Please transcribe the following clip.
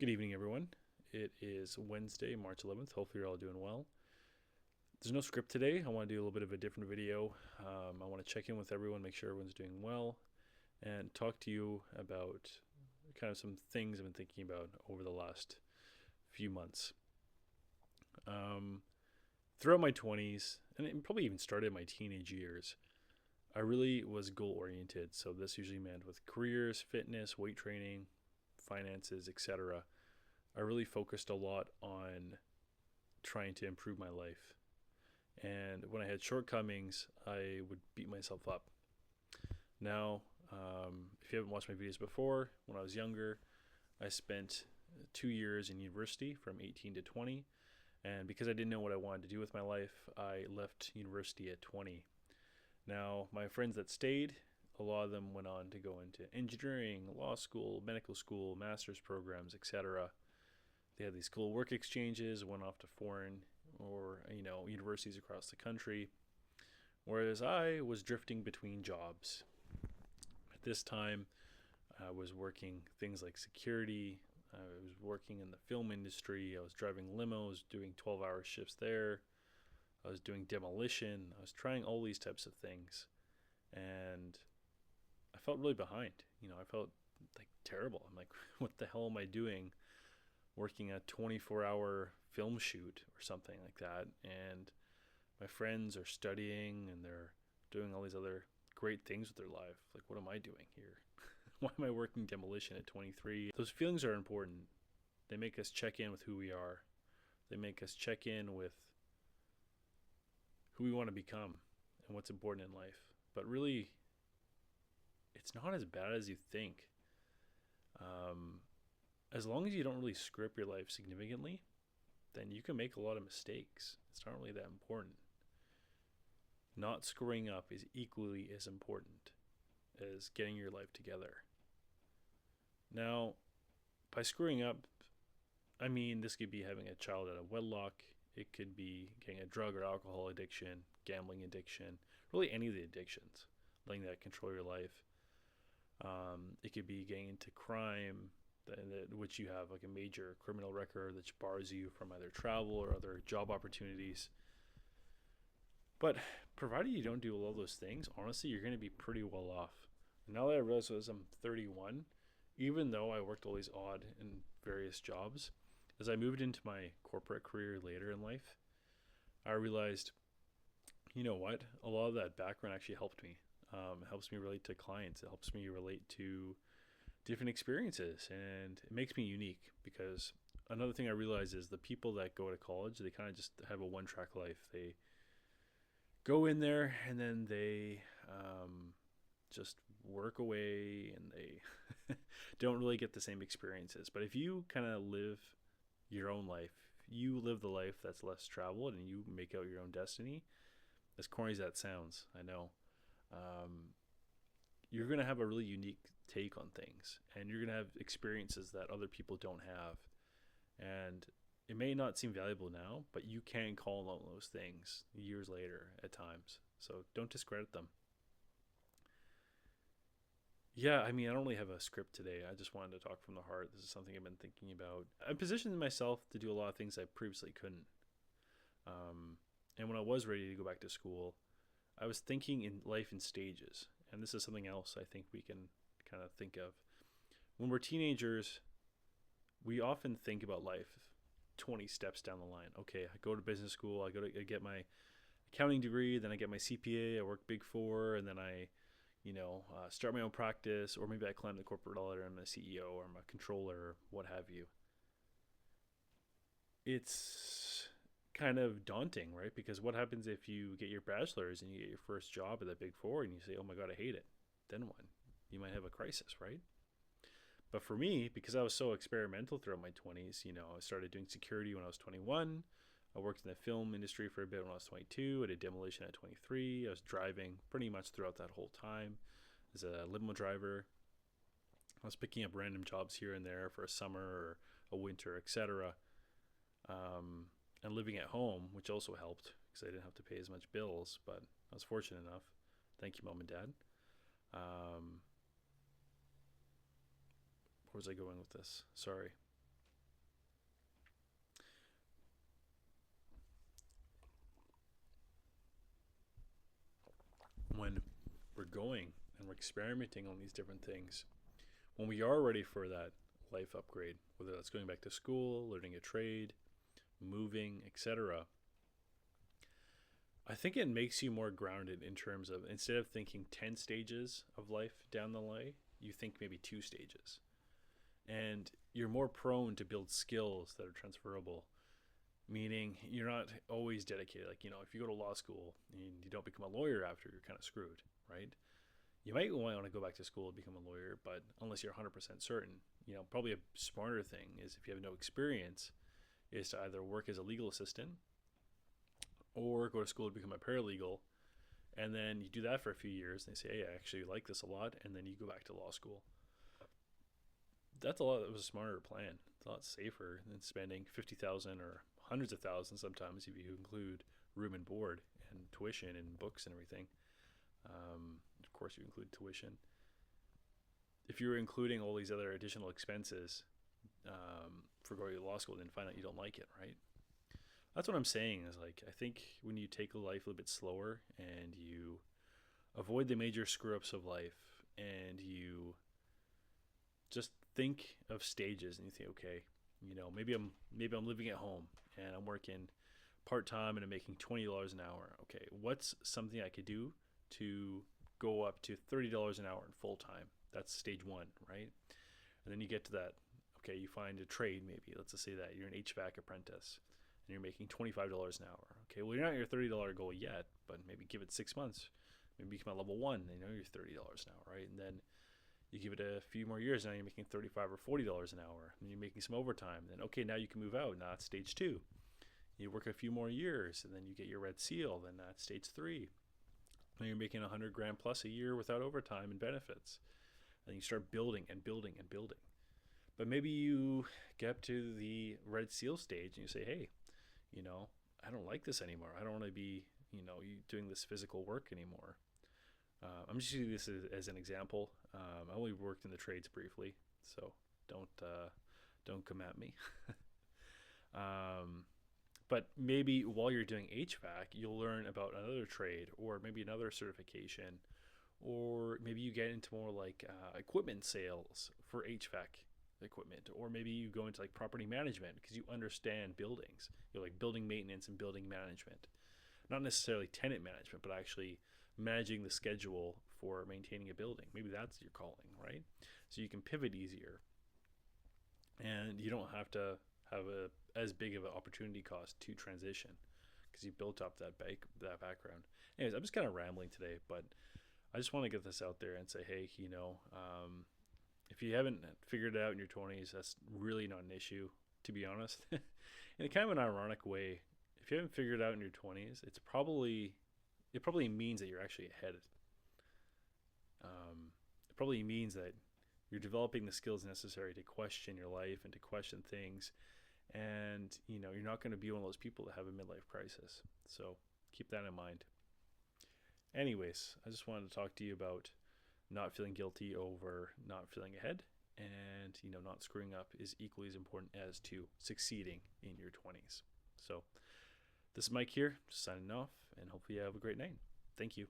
Good evening, everyone. It is Wednesday, March 11th. Hopefully, you're all doing well. There's no script today. I want to do a little bit of a different video. I want to check in with everyone, make sure everyone's doing well, and talk to you about kind of some things I've been thinking about over the last few months. Throughout my 20s, and it probably even started in my teenage years, I really was goal oriented. So, this usually meant with careers, fitness, weight training, finances, etc. I really focused a lot on trying to improve my life. And when I had shortcomings, I would beat myself up. Now, if you haven't watched my videos before, when I was younger, I spent 2 years in university from 18 to 20. And because I didn't know what I wanted to do with my life, I left university at 20. Now, my friends that stayed, a lot of them went on to go into engineering, law school, medical school, master's programs, etc. They had these cool work exchanges, went off to foreign or universities across the country, whereas I was drifting between jobs. At this time, I was working things like security. I was working in the film industry. I was driving limos, doing 12-hour shifts there. I was doing demolition. I was trying all these types of things, and I felt really behind. I felt like terrible. I'm like, what the hell am I doing working a 24-hour film shoot or something like that? And my friends are studying and they're doing all these other great things with their life. Like, what am I doing here? Why am I working demolition at 23? Those feelings are important. They make us check in with who we are. They make us check in with who we want to become and what's important in life. But really, it's not as bad as you think. As long as you don't really script your life significantly, then you can make a lot of mistakes. It's not really that important. Not screwing up is equally as important as getting your life together. Now, by screwing up, I mean this could be having a child out of wedlock. It could be getting a drug or alcohol addiction, gambling addiction, really any of the addictions, letting that control your life. It could be getting into crime, which you have like a major criminal record that bars you from either travel or other job opportunities. But provided you don't do all those things, honestly, you're going to be pretty well off. Now that I realize as I'm 31, even though I worked all these odd and various jobs, as I moved into my corporate career later in life, I realized, you know what? A lot of that background actually helped me. It helps me relate to clients. It helps me relate to different experiences, and it makes me unique because another thing I realize is the people that go to college, they kind of just have a one-track life. They go in there and then they just work away and they don't really get the same experiences. But if you kind of live your own life, you live the life that's less traveled and you make out your own destiny, as corny as that sounds, I know, you're going to have a really unique take on things, and you're going to have experiences that other people don't have. And it may not seem valuable now, but you can call on those things years later at times. So don't discredit them. Yeah, I mean, I don't really have a script today. I just wanted to talk from the heart. This is something I've been thinking about. I'm positioning myself to do a lot of things I previously couldn't. And when I was ready to go back to school, I was thinking in life in stages. And this is something else I think we can kind of think of. When we're teenagers, we often think about life 20 steps down the line. Okay, I go to business school, I get my accounting degree, then I get my CPA, I work Big Four, and then I start my own practice, or maybe I climb the corporate ladder, I'm a CEO or I'm a controller, or what have you. It's kind of daunting, right? Because what happens if you get your bachelor's and you get your first job at the Big Four and you say, oh my God, I hate it? Then what? You might have a crisis, right? But for me, because I was so experimental throughout my 20s, I started doing security when I was 21. I worked in the film industry for a bit when I was 22. I did demolition at 23. I was driving pretty much throughout that whole time as a limo driver. I was picking up random jobs here and there for a summer or a winter, etc. And living at home, which also helped because I didn't have to pay as much bills, but I was fortunate enough. Thank you, Mom and Dad. Where was I going with this? Sorry. when we're going and we're experimenting on these different things, when we are ready for that life upgrade, whether that's going back to school, learning a trade, moving, etc., I think it makes you more grounded in terms of, instead of thinking 10 stages of life down the line, you think maybe 2 stages. And you're more prone to build skills that are transferable, meaning you're not always dedicated. Like, if you go to law school and you don't become a lawyer after, you're kind of screwed, right? You might want to go back to school and become a lawyer, but unless you're 100% certain, probably a smarter thing is, if you have no experience, is to either work as a legal assistant or go to school to become a paralegal. And then you do that for a few years and they say, hey, I actually like this a lot. And then you go back to law school. That was a smarter plan. It's a lot safer than spending $50,000 or hundreds of thousands sometimes, if you include room and board and tuition and books and everything. Of course, you include tuition. If you're including all these other additional expenses for going to law school, then find out you don't like it, right? That's what I'm saying is, like, I think when you take life a little bit slower and you avoid the major screw-ups of life and you just think of stages and you think, okay, maybe I'm living at home and I'm working part-time and I'm making $20 an hour. Okay, what's something I could do to go up to $30 an hour in full-time? That's stage one, right? And then you get to that, okay, you find a trade maybe. Let's just say that you're an HVAC apprentice and you're making $25 an hour. Okay, well, you're not at your $30 goal yet, but maybe give it 6 months. Maybe become a level 1, you're $30 an hour, right? And then you give it a few more years, now you're making $35 or $40 an hour, and you're making some overtime. Then, okay, now you can move out. Now it's stage 2. You work a few more years, and then you get your red seal. Then that's stage 3. Then you're making $100,000 plus a year without overtime and benefits. And you start building and building and building. But maybe you get up to the red seal stage and you say, hey, I don't like this anymore. I don't want to be, you doing this physical work anymore. I'm just using this as an example. I only worked in the trades briefly, so don't come at me. But maybe while you're doing HVAC, you'll learn about another trade or maybe another certification, or maybe you get into more like equipment sales for HVAC equipment, or maybe you go into like property management because you understand buildings. You're like building maintenance and building management, not necessarily tenant management, but actually managing the schedule for maintaining a building. Maybe that's your calling, right? So you can pivot easier, and you don't have to have as big of an opportunity cost to transition because you built up that background. Anyways, I'm just kind of rambling today, but I just want to get this out there and say, hey, if you haven't figured it out in your 20s, that's really not an issue, to be honest. In a kind of an ironic way, if you haven't figured it out in your 20s, it probably means that you're actually ahead. It probably means that you're developing the skills necessary to question your life and to question things, and you're not going to be one of those people that have a midlife crisis. So keep that in mind. Anyways, I just wanted to talk to you about not feeling guilty over not feeling ahead, and not screwing up is equally as important as to succeeding in your 20s. So this is Mike here, just signing off, and hopefully you have a great night. Thank you.